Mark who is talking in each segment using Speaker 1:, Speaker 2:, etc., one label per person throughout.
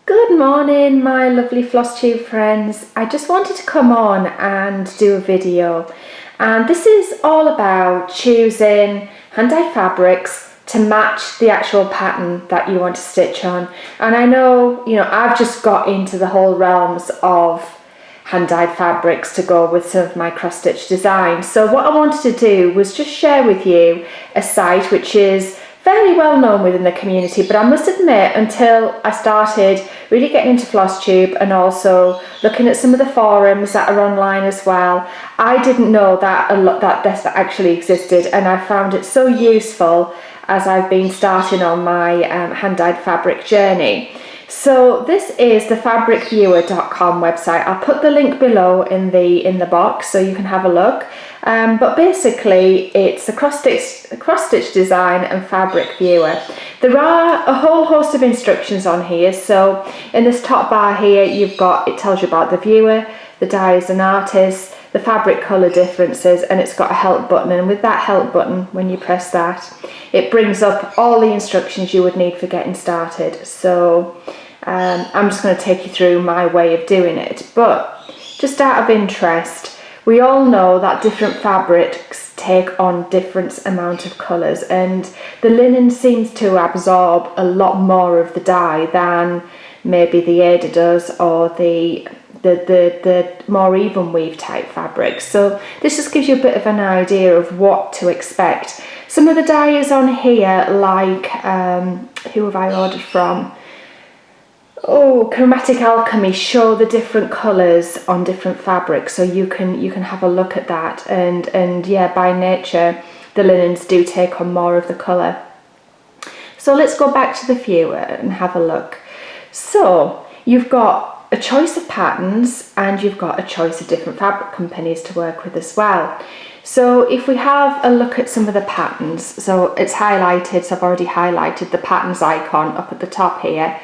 Speaker 1: Good morning, my lovely floss tube friends. I just wanted to come on and do a video, and this is all about choosing hand-dyed fabrics to match the actual pattern that you want to stitch on. And I know, I've just got into the whole realms of hand-dyed fabrics to go with some of my cross-stitch designs. So what I wanted to do was just share with you a site which is fairly well known within the community, but I must admit, until I started really getting into floss tube and also looking at some of the forums that are online as well, I didn't know that this actually existed, and I found it so useful as I've been starting on my hand-dyed fabric journey. So this is the fabricviewer.com website. I'll put the link below in the box so you can have a look. But basically it's a cross-stitch design and fabric viewer. There are a whole host of instructions on here. So in this top bar here, it tells you about the viewer, the dyes and artists, the fabric colour differences, and it's got a help button. And with that help button, when you press that, it brings up all the instructions you would need for getting started. So I'm just going to take you through my way of doing it. But just out of interest, we all know that different fabrics take on different amount of colours, and the linen seems to absorb a lot more of the dye than maybe the Aida does, or the more even weave type fabrics. So this just gives you a bit of an idea of what to expect. Some of the dyes on here, like who have I ordered from? Oh, Chromatic Alchemy, show the different colours on different fabrics, so you can have a look at that. And yeah, by nature the linens do take on more of the colour. So let's go back to the viewer and have a look. So you've got a choice of patterns, and you've got a choice of different fabric companies to work with as well. So if we have a look at some of the patterns, so it's highlighted, so I've already highlighted the patterns icon up at the top here.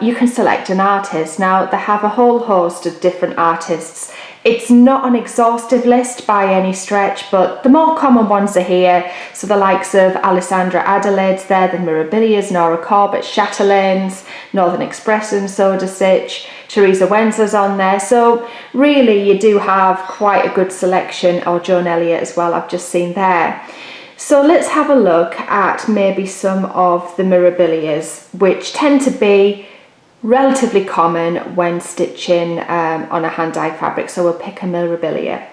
Speaker 1: You can select an artist. Now they have a whole host of different artists. It's not an exhaustive list by any stretch, but the more common ones are here. So the likes of Alessandra Adelaide's there, the Mirabilias, Nora Corbett, Chatelaines, Northern Express and Soda Stitch, Teresa Wensler's on there. So really you do have quite a good selection, or Joan Elliott as well, I've just seen there. So let's have a look at maybe some of the Mirabilias, which tend to be relatively common when stitching on a hand-dyed fabric. So we'll pick a Mirabilia,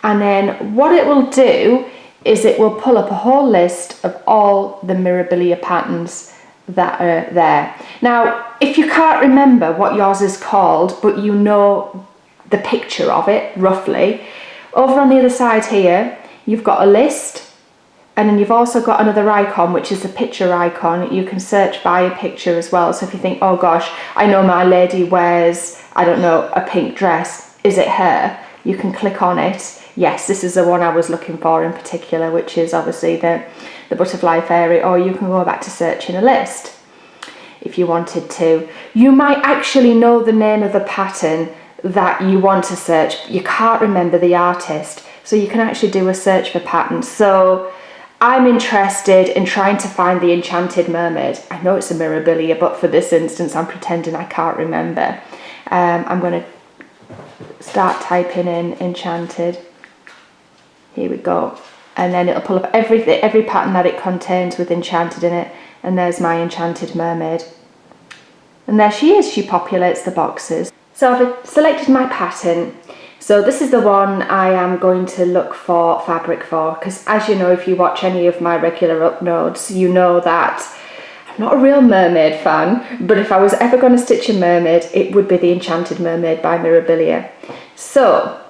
Speaker 1: and then what it will do is it will pull up a whole list of all the Mirabilia patterns that are there. Now if you can't remember what yours is called, but you know the picture of it roughly, over on the other side here you've got a list, and then you've also got another icon, which is the picture icon. You can search by a picture as well. So if you think, oh gosh, I know my lady wears, I don't know, a pink dress, is it her? You can click on it. Yes, this is the one I was looking for in particular, which is obviously the butterfly fairy. Or you can go back to searching a list if you wanted to. You might actually know the name of the pattern that you want to search, but you can't remember the artist. So you can actually do a search for patterns. So I'm interested in trying to find the Enchanted Mermaid. I know it's a Mirabilia, but for this instance I'm pretending I can't remember. I'm going to start typing in Enchanted. Here we go. And then it'll pull up every pattern that it contains with Enchanted in it. And there's my Enchanted Mermaid. And there she is, she populates the boxes. So I've selected my pattern. So this is the one I am going to look for fabric for, because as you know, if you watch any of my regular uploads, you know that I'm not a real mermaid fan, but if I was ever going to stitch a mermaid, it would be the Enchanted Mermaid by Mirabilia. So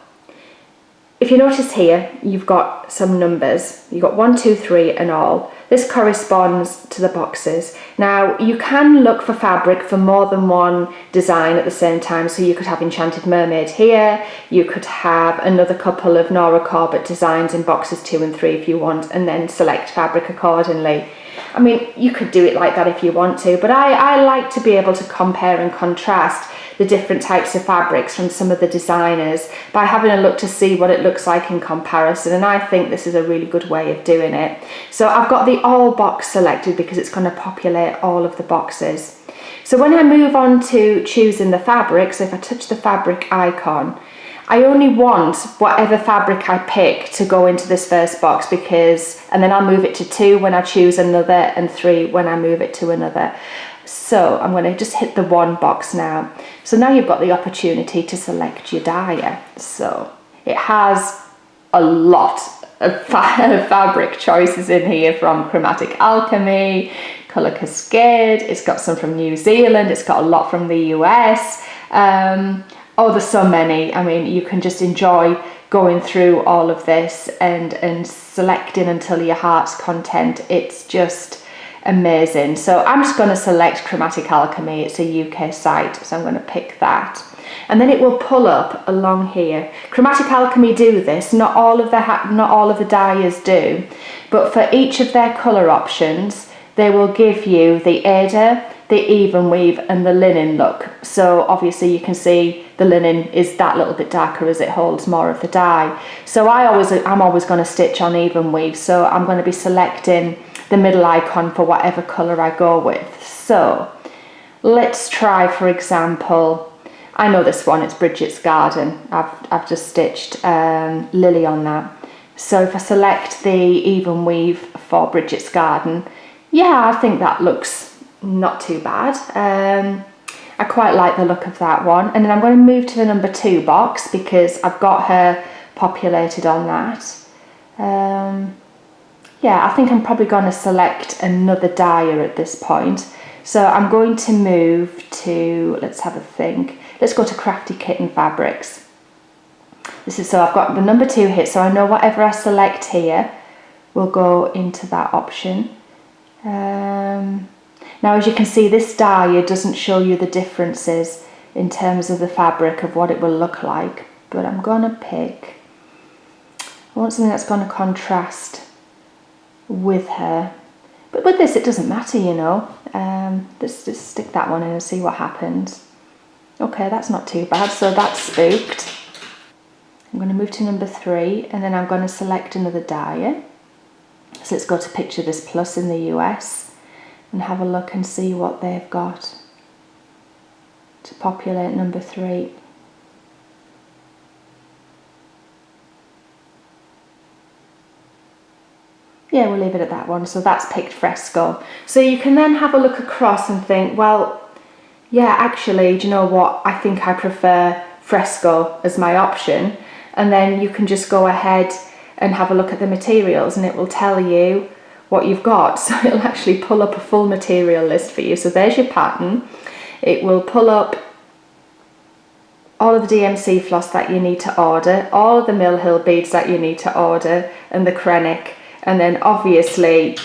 Speaker 1: if you notice here, you've got some numbers. You've got 1, 2, 3 and all. This corresponds to the boxes. Now you can look for fabric for more than one design at the same time. So you could have Enchanted Mermaid here. You could have another couple of Nora Corbett designs in boxes 2 and 3 if you want, and then select fabric accordingly. I mean, you could do it like that if you want to, but I like to be able to compare and contrast the different types of fabrics from some of the designers by having a look to see what it looks like in comparison, and I think this is a really good way of doing it. So I've got the all box selected because it's going to populate all of the boxes. So when I move on to choosing the fabric, so if I touch the fabric icon, I only want whatever fabric I pick to go into this first box, and then I'll move it to 2 when I choose another and 3 when I move it to another. So I'm going to just hit the 1 box now. So now you've got the opportunity to select your dye. So it has a lot of fabric choices in here, from Chromatic Alchemy, Colour Cascade, it's got some from New Zealand, it's got a lot from the US. Oh, there's so many. I mean, you can just enjoy going through all of this and selecting until your heart's content. It's just amazing. So I'm just going to select Chromatic Alchemy. It's a UK site, so I'm going to pick that. And then it will pull up along here. Chromatic Alchemy do this. Not all of the dyers do, but for each of their colour options, they will give you the Ada, the even weave and the linen look. So obviously you can see the linen is that little bit darker as it holds more of the dye. So I'm always going to stitch on even weave, so I'm going to be selecting the middle icon for whatever colour I go with. So let's try, for example, I know this one, it's Bridget's Garden. I've just stitched Lily on that. So if I select the even weave for Bridget's Garden, yeah, I think that looks not too bad. I quite like the look of that one. And then I'm going to move to the number 2 box because I've got her populated on that. Yeah, I think I'm probably going to select another dyer at this point. So I'm going to move to, let's have a think. Let's go to Crafty Kitten Fabrics. So I've got the number 2 hit, so I know whatever I select here will go into that option. Now, as you can see, this dyer doesn't show you the differences in terms of the fabric of what it will look like, but I'm going to pick, I want something that's going to contrast with her. But with this, it doesn't matter, you know. Let's just stick that one in and see what happens. Okay, that's not too bad, so that's spooked. I'm going to move to number 3, and then I'm going to select another dyer. So let's go to Picture This Plus in the US and have a look and see what they've got to populate number 3. Yeah, we'll leave it at that one. So that's picked Fresco. So you can then have a look across and think, well, yeah, actually, do you know what? I think I prefer Fresco as my option. And then you can just go ahead and have a look at the materials, and it will tell you what you've got. So it'll actually pull up a full material list for you. So there's your pattern. It will pull up all of the DMC floss that you need to order, all of the Mill Hill beads that you need to order, and the Krennic. And then obviously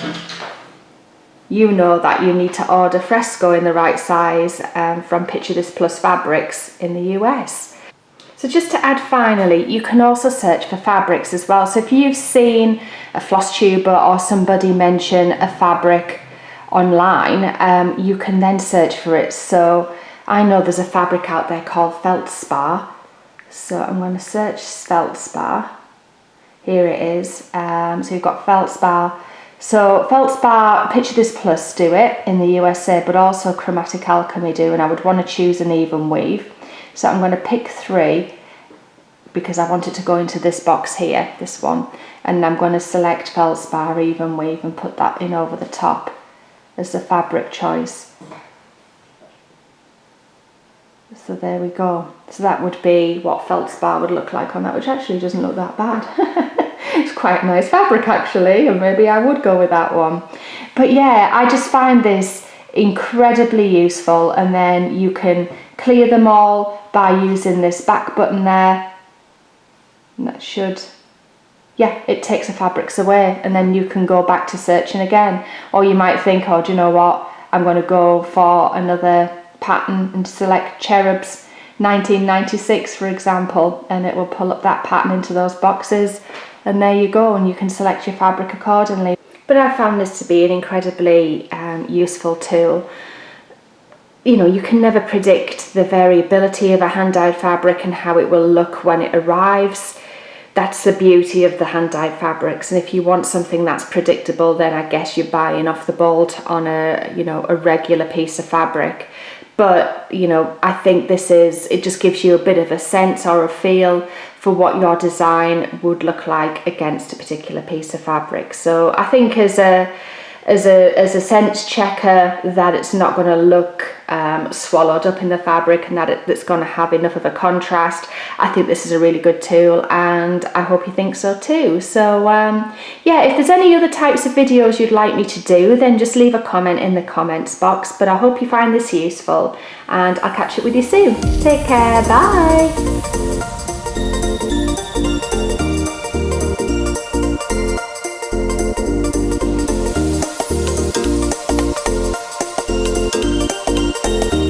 Speaker 1: you know that you need to order Fresco in the right size from Picture This Plus Fabrics in the US. So just to add finally, you can also search for fabrics as well. So if you've seen a floss tuber or somebody mention a fabric online, you can then search for it. So I know there's a fabric out there called Feldspar. So I'm going to search Feldspar. Here it is. So you've got Feldspar. So Feldspar, Picture This Plus do it in the USA, but also Chromatic Alchemy do, and I would want to choose an even weave. So I'm going to pick 3 because I want it to go into this box here, this one. And I'm going to select Feldspar even weave and put that in over the top as the fabric choice. So there we go. So that would be what Feldspar would look like on that, which actually doesn't look that bad. It's quite a nice fabric actually, and maybe I would go with that one. But yeah, I just find this incredibly useful, and then you can clear them all by using this back button there. And that should, yeah, it takes the fabrics away, and then you can go back to searching again. Or you might think, oh, do you know what, I'm going to go for another pattern and select Cherubs 1996 for example, and it will pull up that pattern into those boxes, and there you go, and you can select your fabric accordingly. But I found this to be an incredibly useful tool. You know, you can never predict the variability of a hand-dyed fabric and how it will look when it arrives. That's the beauty of the hand-dyed fabrics, and if you want something that's predictable, then I guess you're buying off the bolt on a, you know, a regular piece of fabric. but you know, I think it just gives you a bit of a sense or a feel for what your design would look like against a particular piece of fabric. So I think as a sense checker that it's not going to look swallowed up in the fabric, and that it's going to have enough of a contrast, I think this is a really good tool, and I hope you think so too. So yeah, if there's any other types of videos you'd like me to do, then just leave a comment in the comments box. But I hope you find this useful, and I'll catch up with you soon. Take care, bye.